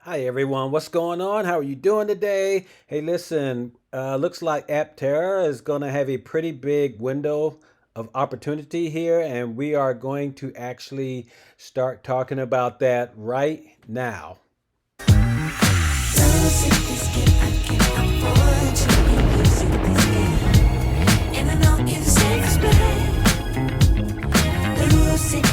Hi everyone, what's going on? How are you doing today? Hey, listen, looks like Aptera is going to have a pretty big window of opportunity here, and we are going to actually start talking about that right now. Losing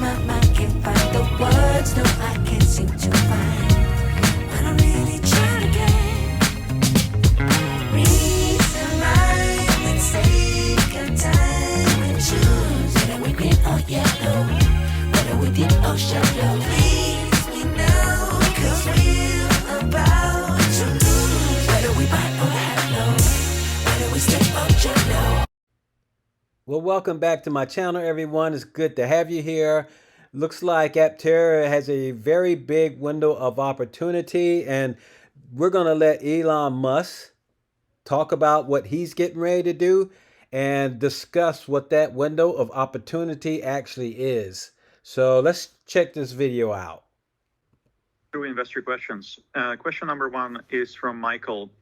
my mind, can't find the words, no, I can't seem to find. But I'm really trying again. Reason rhyme, let's take our time and choose. Whether we green or yellow, whether we deep or shallow. Please, we know, cause we're about to lose. Whether we buy or hello, whether we step or jello. Well, welcome back to my channel, everyone. It's good to have you here. Looks like Aptera has a very big window of opportunity, and we're going to let Elon Musk talk about what he's getting ready to do and discuss what that window of opportunity actually is. So let's check this video out. To investor questions. Question number one is from Michael.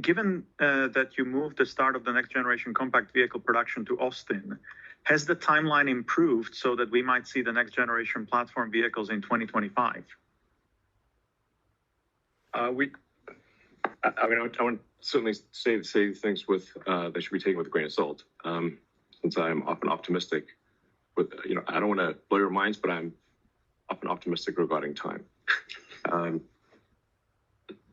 Given that you moved the start of the next generation compact vehicle production to Austin, has the timeline improved so that we might see the next generation platform vehicles in 2025? I would certainly say things with they should be taken with a grain of salt. Since I'm often optimistic, I don't want to blow your minds, but I'm often optimistic regarding time.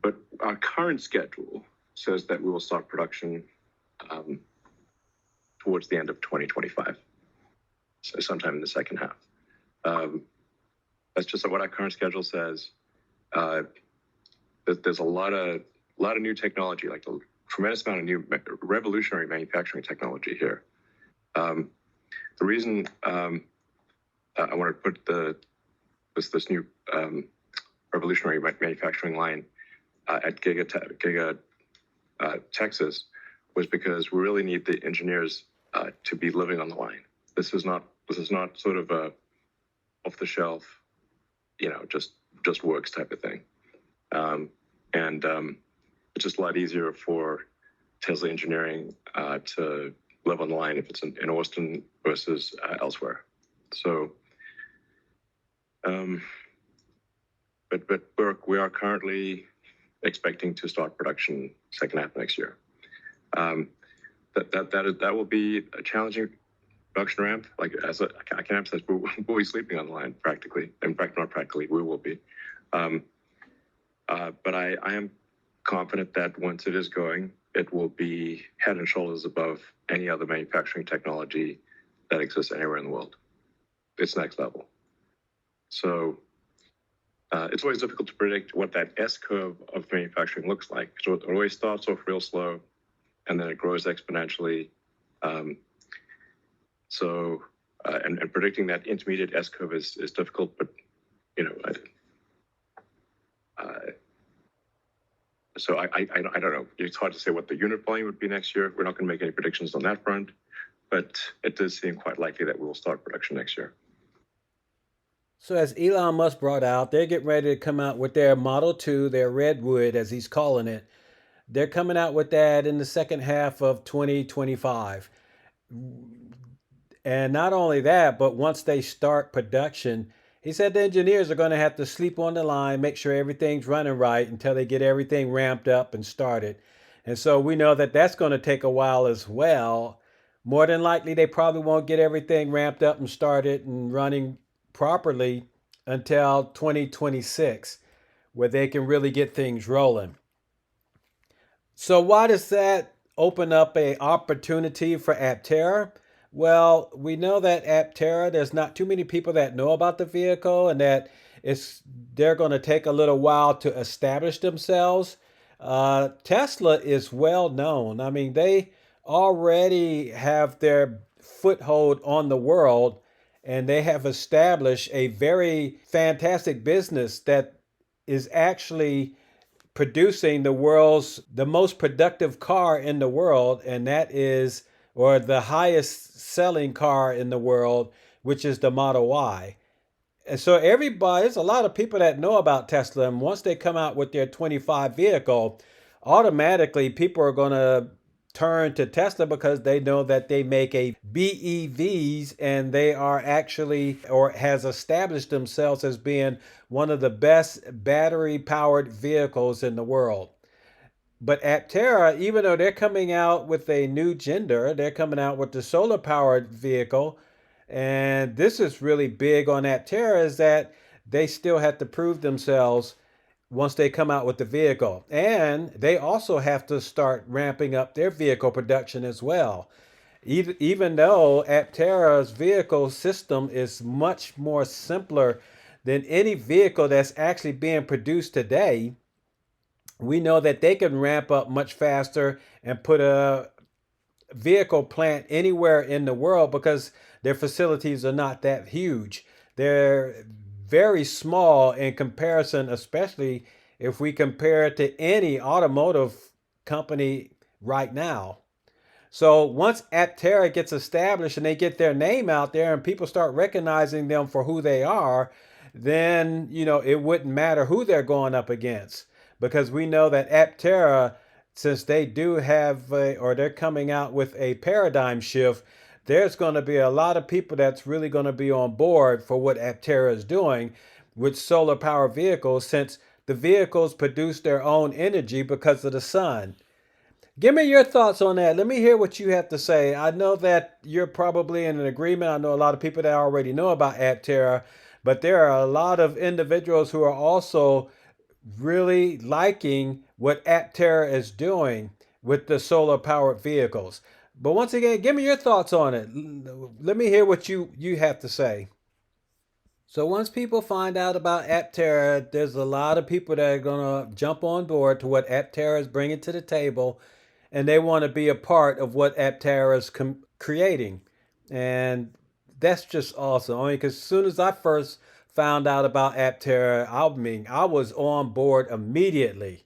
But our current schedule says that we will start production towards the end of 2025, so sometime in the second half. That's just what our current schedule says. There's a lot of new technology, like a tremendous amount of new revolutionary manufacturing technology here. The reason I want to put this new revolutionary manufacturing line at Giga Texas was because we really need the engineers to be living on the line. This is not sort of a off the shelf, just works type of thing. It's just a lot easier for Tesla engineering to live on the line if it's in Austin versus elsewhere. So, but we are currently expecting to start production second half next year. That will be a challenging production ramp. Like I can emphasize, we'll be sleeping on the line practically. In fact, not practically, we will be. But I am confident that once it is going, it will be head and shoulders above any other manufacturing technology that exists anywhere in the world. It's next level. So it's always difficult to predict what that S-curve of manufacturing looks like. So it always starts off real slow, and then it grows exponentially. And predicting that intermediate S-curve is difficult, but so I don't know. It's hard to say what the unit volume would be next year. We're not going to make any predictions on that front, but it does seem quite likely that we will start production next year. So as Elon Musk brought out, they're getting ready to come out with their Model 2, their Redwood, as he's calling it. They're coming out with that in the second half of 2025. And not only that, but once they start production, he said the engineers are going to have to sleep on the line, make sure everything's running right until they get everything ramped up and started. And so we know that that's going to take a while as well. More than likely, they probably won't get everything ramped up and started and running properly until 2026, where they can really get things rolling. So why does that open up an opportunity for Aptera? Well, we know that Aptera, there's not too many people that know about the vehicle, and that they're going to take a little while to establish themselves. Tesla is well known. I mean, they already have their foothold on the world, and they have established a very fantastic business that is actually producing the most productive car in the world, and that is, or the highest selling car in the world, which is the Model Y. And so there's a lot of people that know about Tesla, and once they come out with their 25 vehicle, automatically people are going to turn to Tesla because they know that they make a BEVs and they are actually or has established themselves as being one of the best battery powered vehicles in the world. But Aptera, even though they're coming out with a new gender, they're coming out with the solar powered vehicle. And this is really big on Aptera is that they still have to prove themselves once they come out with the vehicle. And they also have to start ramping up their vehicle production as well. Even though Aptera's vehicle system is much more simpler than any vehicle that's actually being produced today, we know that they can ramp up much faster and put a vehicle plant anywhere in the world because their facilities are not that huge. They're very small in comparison, especially if we compare it to any automotive company right now. So once Aptera gets established and they get their name out there and people start recognizing them for who they are, then it wouldn't matter who they're going up against because we know that Aptera, since they do have or they're coming out with a paradigm shift, there's going to be a lot of people that's really going to be on board for what Aptera is doing with solar power vehicles, since the vehicles produce their own energy because of the sun. Give me your thoughts on that. Let me hear what you have to say. I know that you're probably in an agreement. I know a lot of people that already know about Aptera, but there are a lot of individuals who are also really liking what Aptera is doing with the solar powered vehicles. But once again, give me your thoughts on it. Let me hear what you have to say. So once people find out about Aptera, there's a lot of people that are going to jump on board to what Aptera is bringing to the table, and they want to be a part of what Aptera is creating. And that's just awesome. I mean, because as soon as I first found out about Aptera, I was on board immediately.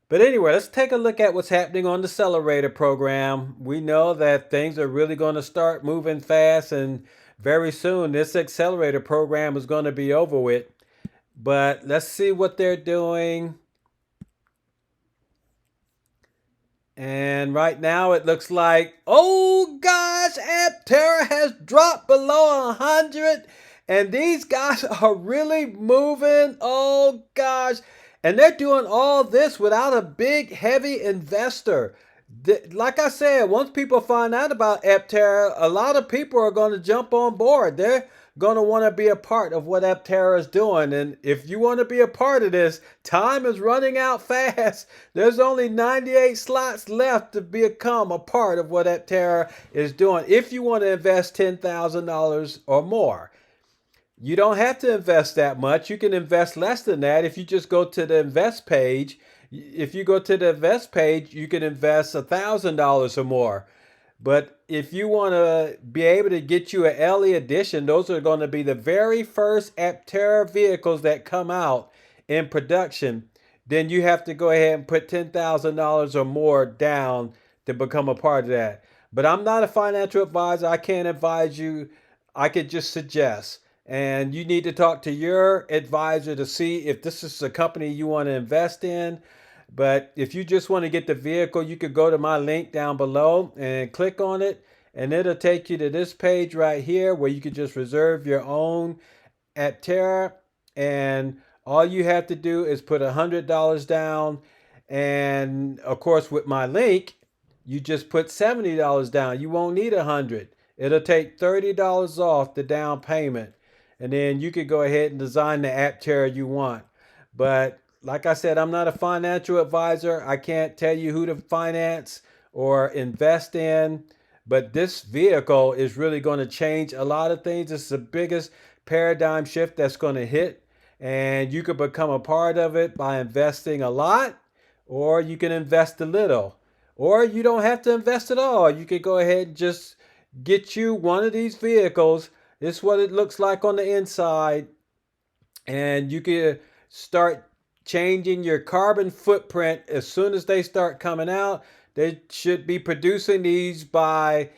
But anyway, let's take a look at what's happening on the accelerator program. We know that things are really going to start moving fast, and very soon this accelerator program is going to be over with. But let's see what they're doing. And right now it looks like, oh gosh, Aptera has dropped below 100. And these guys are really moving. Oh gosh. And they're doing all this without a big, heavy investor. Like I said, once people find out about Aptera, a lot of people are going to jump on board. They're going to want to be a part of what Aptera is doing. And if you want to be a part of this, time is running out fast. There's only 98 slots left to become a part of what Aptera is doing if you want to invest $10,000 or more. You don't have to invest that much. You can invest less than that if you just go to the invest page. If you go to the invest page, you can invest $1,000 or more. But if you want to be able to get you an early edition, those are going to be the very first Aptera vehicles that come out in production. Then you have to go ahead and put $10,000 or more down to become a part of that. But I'm not a financial advisor. I can't advise you. I could just suggest. And you need to talk to your advisor to see if this is a company you want to invest in. But if you just want to get the vehicle, you could go to my link down below and click on it. And it'll take you to this page right here where you can just reserve your own Aptera. And all you have to do is put $100 down. And of course, with my link, you just put $70 down. You won't need $100. It'll take $30 off the down payment. And then you could go ahead and design the Aptera you want. But like I said, I'm not a financial advisor. I can't tell you who to finance or invest in. But this vehicle is really going to change a lot of things. It's the biggest paradigm shift that's going to hit. And you could become a part of it by investing a lot, or you can invest a little. Or you don't have to invest at all. You could go ahead and just get you one of these vehicles. This is what it looks like on the inside. And you can start changing your carbon footprint as soon as they start coming out. They should be producing these by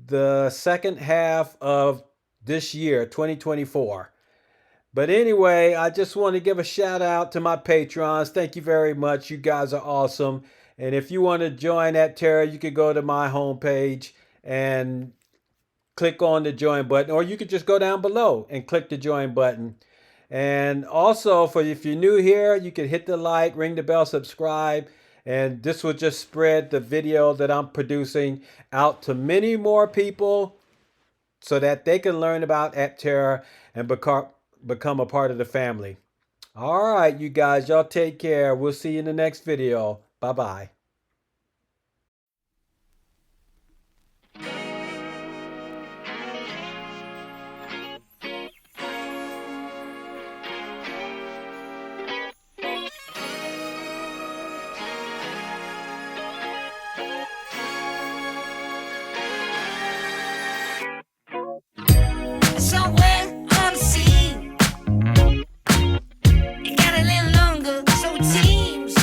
the second half of this year, 2024. But anyway, I just want to give a shout out to my patrons. Thank you very much. You guys are awesome. And if you want to join Aptera, you could go to my homepage and click on the join button, or you could just go down below and click the join button. And also, for if you're new here, you can hit the like, ring the bell, subscribe, and this will just spread the video that I'm producing out to many more people so that they can learn about Aptera and become a part of the family. All right, you guys, y'all take care. We'll see you in the next video. Bye-bye. Somewhere on the scene, it got a little longer, so it seems.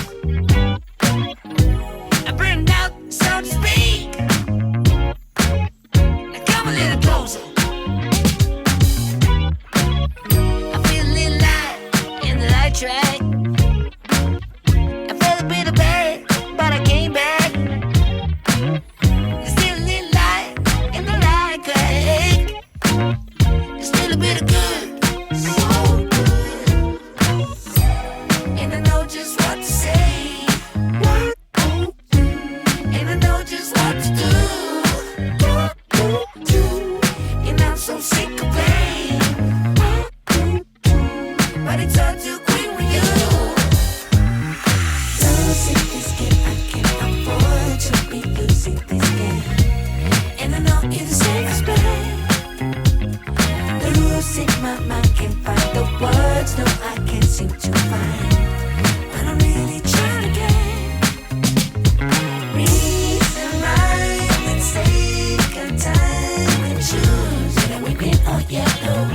I burned out, so to speak. Now come a little closer. I feel a little light in the light track. I felt a bit of bad, but I came back. There's still a little light in the light track. There's still a bit of good, so good. And I know just what to say. And I know just what to do. And I'm so sick of pain. But it's all too quick with you. Losing this game, I can't afford to be losing this game. And I know it's the same as pain. Losing my mind, can't find the words, no, I can't seem to find what I'm really trying to get. Reason, rhyme, mistake, and time, and choose whether we green or yellow,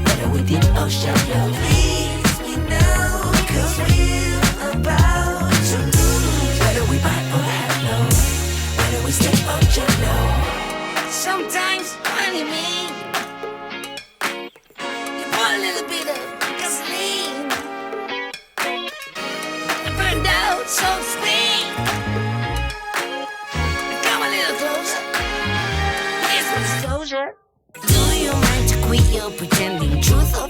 whether we deep or shallow. Please me now, cause we're about to lose, whether we buy or hello, whether we stay or jello. Sometimes, honey, me. A little bit of gasoline. I burned out, so to speak. Come a little closer. Here's some disclosure. Do you mind to quit your pretending truth or